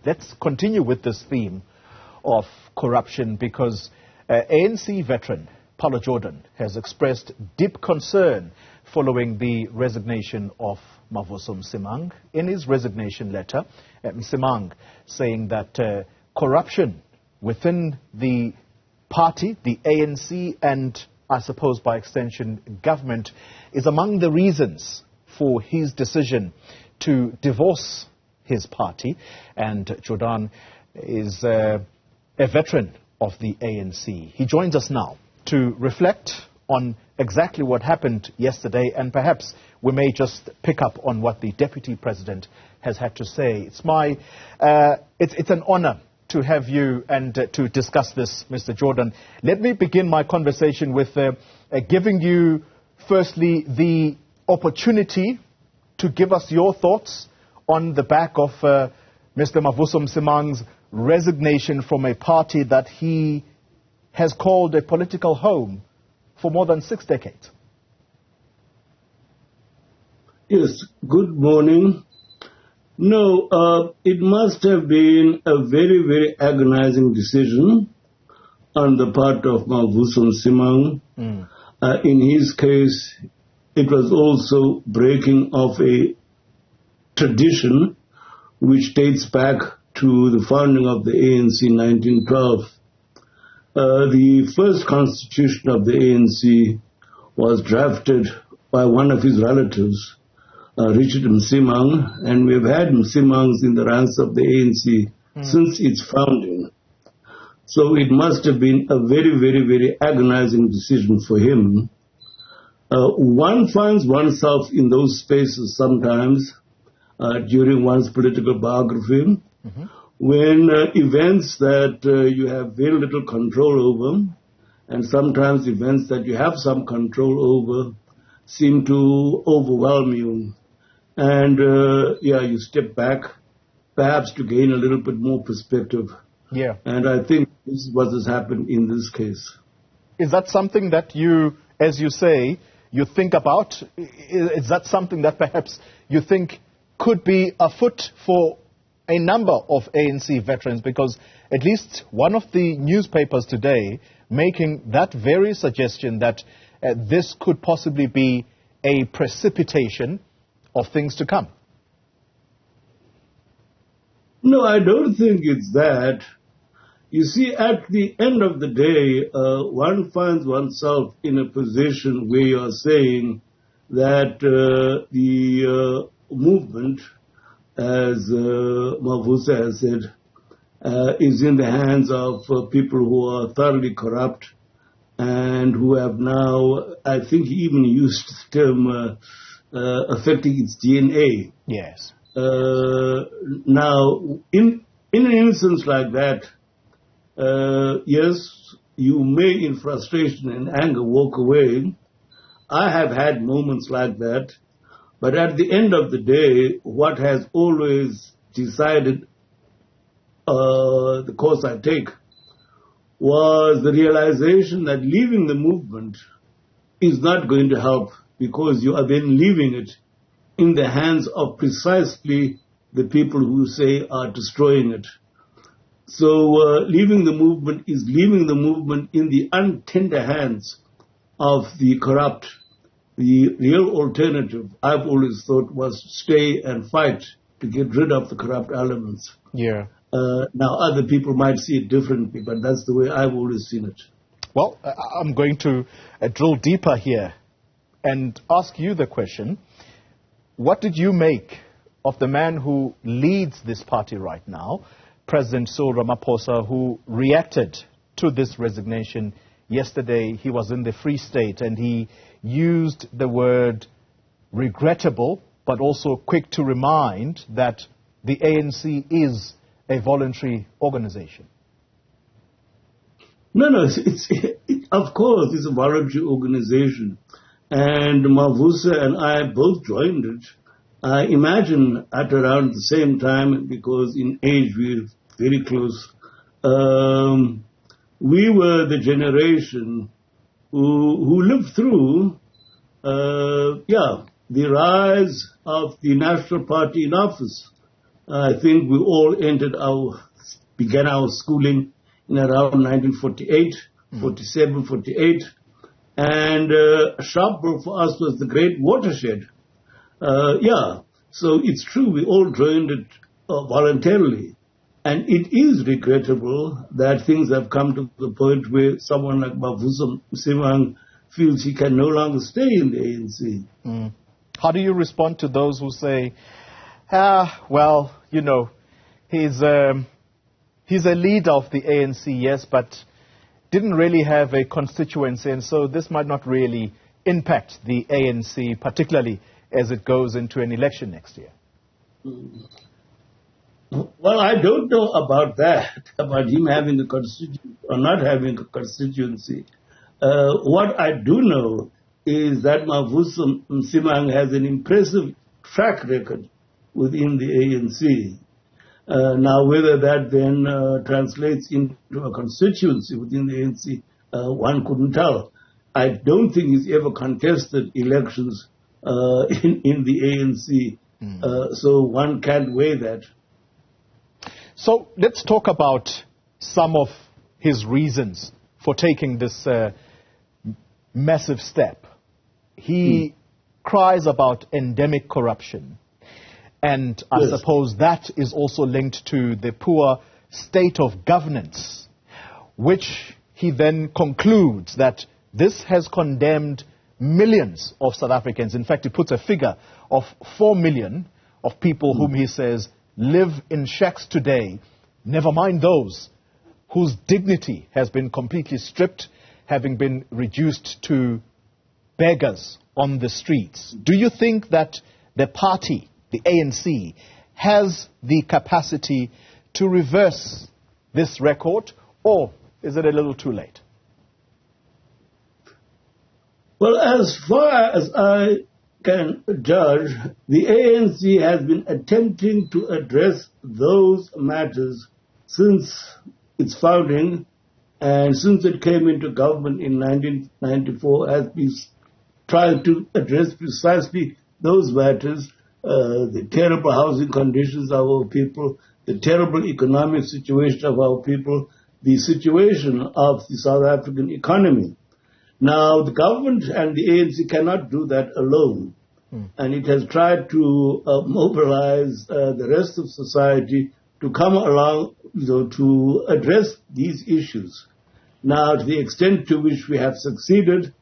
let's continue with this theme of corruption, because ANC veteran Pallo Jordan has expressed deep concern following the resignation of Mavuso Msimang. In his resignation letter, Msimang saying that corruption within the party, the ANC, and I suppose by extension government, is among the reasons for his decision to divorce his party. And Jordan is a veteran of the ANC. He joins us now to reflect on exactly what happened yesterday, and perhaps we may just pick up on what the Deputy President has had to say. It's an honor to have you and to discuss this, Mr. Jordan. Let me begin my conversation with giving you, firstly, the opportunity to give us your thoughts on the back of Mr. Mavuso Msimang's resignation from a party that he has called a political home for more than 6 decades. Yes, good morning. No, it must have been a very, very agonizing decision on the part of Mavuso Msimang. In his case, it was also breaking of a tradition which dates back to the founding of the ANC in 1912. The first constitution of the ANC was drafted by one of his relatives, Richard Msimang, and we've had Msimangs in the ranks of the ANC since its founding. So it must have been a very, very, very agonizing decision for him. One finds oneself in those spaces sometimes during one's political biography, when events that you have very little control over, and sometimes events that you have some control over, seem to overwhelm you. And you step back, perhaps to gain a little bit more perspective. Yeah. And I think this is what has happened in this case. Is that something that you, as you say, you think about? Is that something that perhaps you think could be afoot for a number of ANC veterans? Because at least one of the newspapers today making that very suggestion that this could possibly be a precipitation of things to come. No, I don't think it's that. You see, at the end of the day, one finds oneself in a position where you're saying that the movement, as Mavuso has said, is in the hands of people who are thoroughly corrupt and who have now, I think he even used the term, affecting its DNA. Yes. Now, in an instance like that, yes, you may in frustration and anger walk away. I have had moments like that. But at the end of the day, what has always decided the course I take was the realization that leaving the movement is not going to help, because you are then leaving it in the hands of precisely the people who say are destroying it. So leaving the movement is leaving the movement in the untender hands of the corrupt. The real alternative, I've always thought, was stay and fight to get rid of the corrupt elements. Yeah. Now, other people might see it differently, but that's the way I've always seen it. Well, I'm going to drill deeper here and ask you the question. What did you make of the man who leads this party right now, President Cyril Ramaphosa, who reacted to this resignation yesterday? He was in the Free State and he used the word regrettable, but also quick to remind that the ANC is a voluntary organization. No, of course, it's a voluntary organization. And Mavuso and I both joined it. I imagine at around the same time, because in age we're very close. We were the generation who lived through, the rise of the National Party in office. I think we all began our schooling in around 1948, 47, 48. And Sharpeville for us was the great watershed. So it's true, we all joined it voluntarily. And it is regrettable that things have come to the point where someone like Mavuso Msimang feels he can no longer stay in the ANC. How do you respond to those who say, well, you know, he's a leader of the ANC, yes, but didn't really have a constituency, and so this might not really impact the ANC, particularly as it goes into an election next year? Well, I don't know about that, about him having a constituency or not having a constituency. What I do know is that Mavuso Msimang has an impressive track record within the ANC. Now, whether that then translates into a constituency within the ANC, one couldn't tell. I don't think he's ever contested elections in the ANC, so one can't weigh that. So let's talk about some of his reasons for taking this massive step. He cries about endemic corruption. And I suppose that is also linked to the poor state of governance, which he then concludes that this has condemned millions of South Africans. In fact, he puts a figure of 4 million of people whom he says live in shacks today, never mind those whose dignity has been completely stripped, having been reduced to beggars on the streets. Do you think that the party, the ANC, has the capacity to reverse this record, or is it a little too late? Well, as far as I can judge, the ANC has been attempting to address those matters since its founding, and since it came into government in 1994, has been trying to address precisely those matters. The terrible housing conditions of our people, the terrible economic situation of our people, the situation of the South African economy. Now, the government and the ANC cannot do that alone. And it has tried to mobilize the rest of society to come along, to address these issues. Now, to the extent to which we have succeeded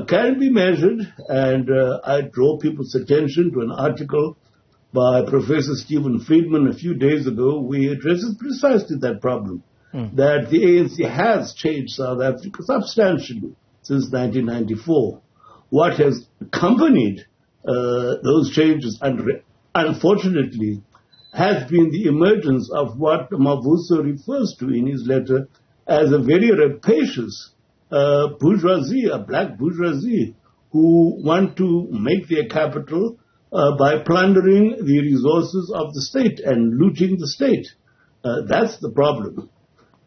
can be measured, and I draw people's attention to an article by Professor Stephen Friedman a few days ago, where he addresses precisely that problem, that the ANC has changed South Africa substantially since 1994. What has accompanied those changes, unfortunately, has been the emergence of what Mavuso refers to in his letter as a very rapacious bourgeoisie, a black bourgeoisie, who want to make their capital by plundering the resources of the state and looting the state. That's the problem.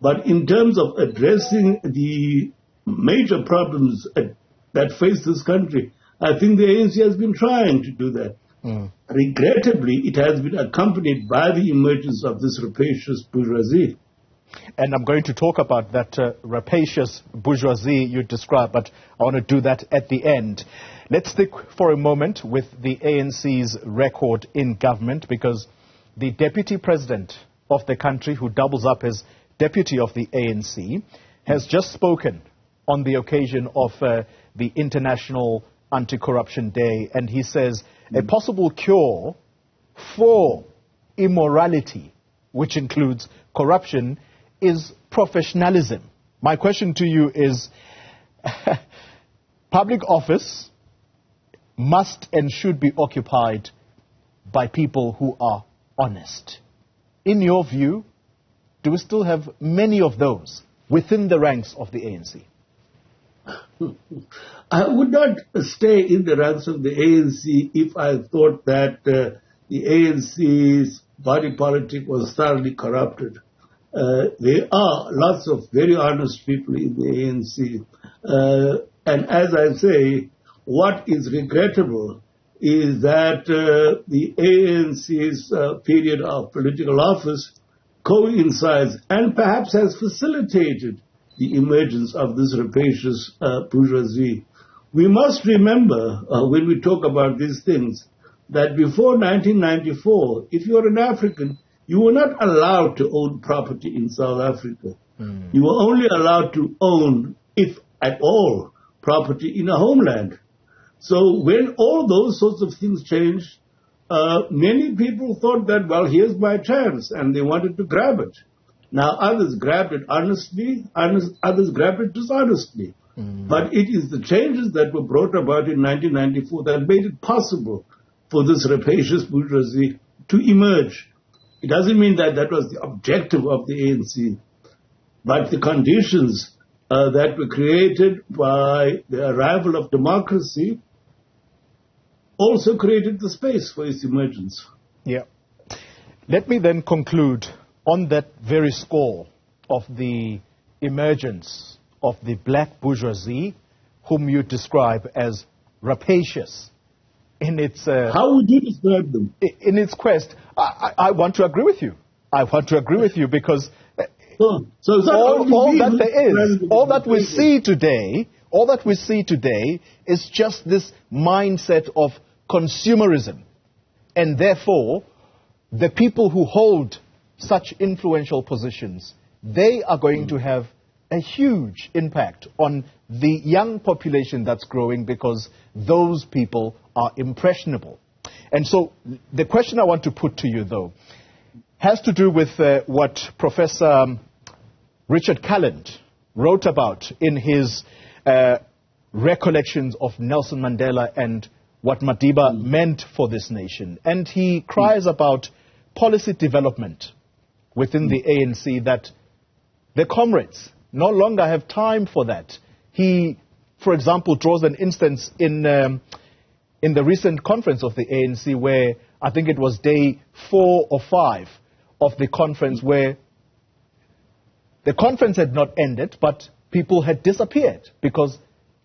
But in terms of addressing the major problems that face this country, I think the ANC has been trying to do that. Regrettably, it has been accompanied by the emergence of this rapacious bourgeoisie. And I'm going to talk about that rapacious bourgeoisie you described, but I want to do that at the end. Let's stick for a moment with the ANC's record in government, because the deputy president of the country, who doubles up as deputy of the ANC, has just spoken on the occasion of the International Anti-Corruption Day, and he says a possible cure for immorality, which includes corruption, is professionalism. My question to you is, public office must and should be occupied by people who are honest. In your view, do we still have many of those within the ranks of the ANC? I would not stay in the ranks of the ANC if I thought that the ANC's body politic was thoroughly corrupted. There are lots of very honest people in the ANC. And as I say, what is regrettable is that the ANC's period of political office coincides and perhaps has facilitated the emergence of this rapacious bourgeoisie. We must remember, when we talk about these things, that before 1994, if you were an African, you were not allowed to own property in South Africa. You were only allowed to own, if at all, property in a homeland. So when all those sorts of things changed, many people thought that, well, here's my chance, and they wanted to grab it. Now, others grabbed it honestly, others grabbed it dishonestly. But it is the changes that were brought about in 1994 that made it possible for this rapacious bourgeoisie to emerge. It doesn't mean that that was the objective of the ANC, but the conditions that were created by the arrival of democracy also created the space for its emergence. Yeah. Let me then conclude on that very score of the emergence of the black bourgeoisie, whom you describe as rapacious in its... How would you describe them? In its quest. I want to agree with you. I want to agree with you because all that we see today is just this mindset of consumerism. And therefore, the people who hold such influential positions, they are going to have a huge impact on the young population that's growing because those people are impressionable. And so the question I want to put to you, though, has to do with what Professor Richard Calland wrote about in his recollections of Nelson Mandela and what Madiba meant for this nation. And he cries about policy development within the ANC, that the comrades no longer have time for that. He, for example, draws an instance in the recent conference of the ANC where I think it was day 4 or 5 of the conference, where the conference had not ended, but people had disappeared because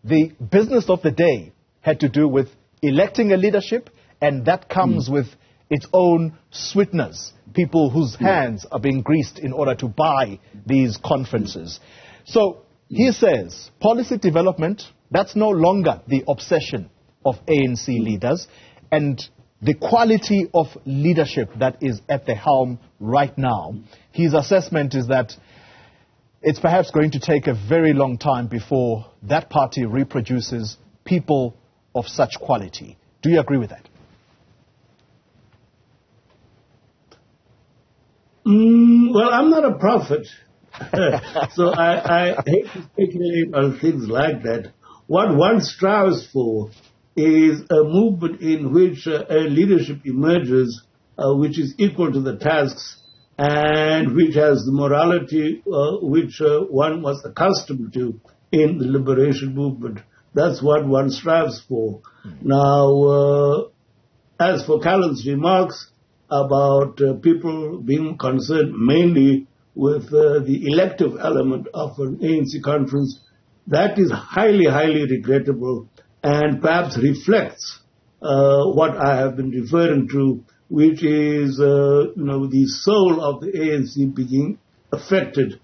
the business of the day had to do with electing a leadership, and that comes with its own sweeteners, people whose hands are being greased in order to buy these conferences. So he says policy development, that's no longer the obsession of ANC leaders, and the quality of leadership that is at the helm right now, his assessment is that it's perhaps going to take a very long time before that party reproduces people of such quality. Do you agree with that? Well, I'm not a prophet, so I hate to speculate on things like that. What one strives for is a movement in which a leadership emerges which is equal to the tasks and which has the morality which one was accustomed to in the liberation movement. That's what one strives for. Now, as for Calland's remarks about people being concerned mainly with the elective element of an ANC conference, that is highly, highly regrettable and perhaps reflects what I have been referring to, which is the soul of the ANC being affected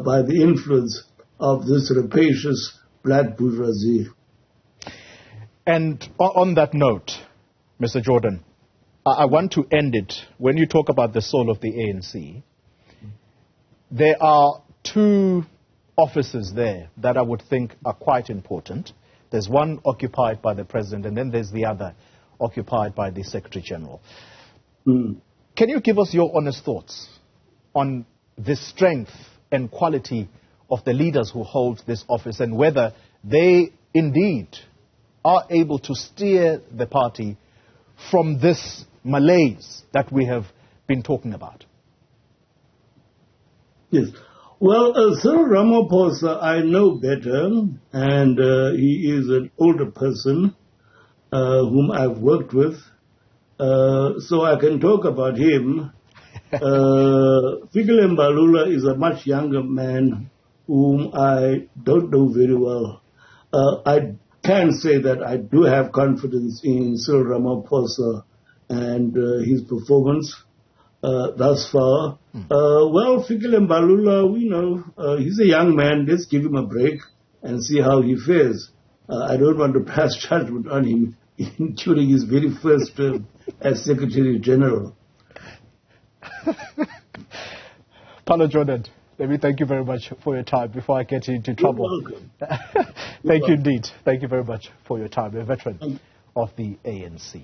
by the influence of this rapacious black bourgeoisie. And on that note, Mr. Jordan, I want to end it. When you talk about the soul of the ANC, there are 2 offices there that I would think are quite important. There's one occupied by the President, and then there's the other occupied by the Secretary General. Can you give us your honest thoughts on the strength and quality of the leaders who hold this office, and whether they indeed are able to steer the party from this malaise that we have been talking about? Yes. Well, Cyril Ramaphosa, I know better, and he is an older person whom I've worked with, so I can talk about him. Fikile Mbalula is a much younger man whom I don't know very well. I can say that I do have confidence in Cyril Ramaphosa and his performance thus far. Well, Fikile Mbalula, we know he's a young man. Let's give him a break and see how he fares. I don't want to pass judgment on him during his very first term as Secretary General. Pallo Jordan, let me thank you very much for your time before I get into trouble. You're welcome. Thank you indeed. Thank you very much for your time. A veteran of the ANC.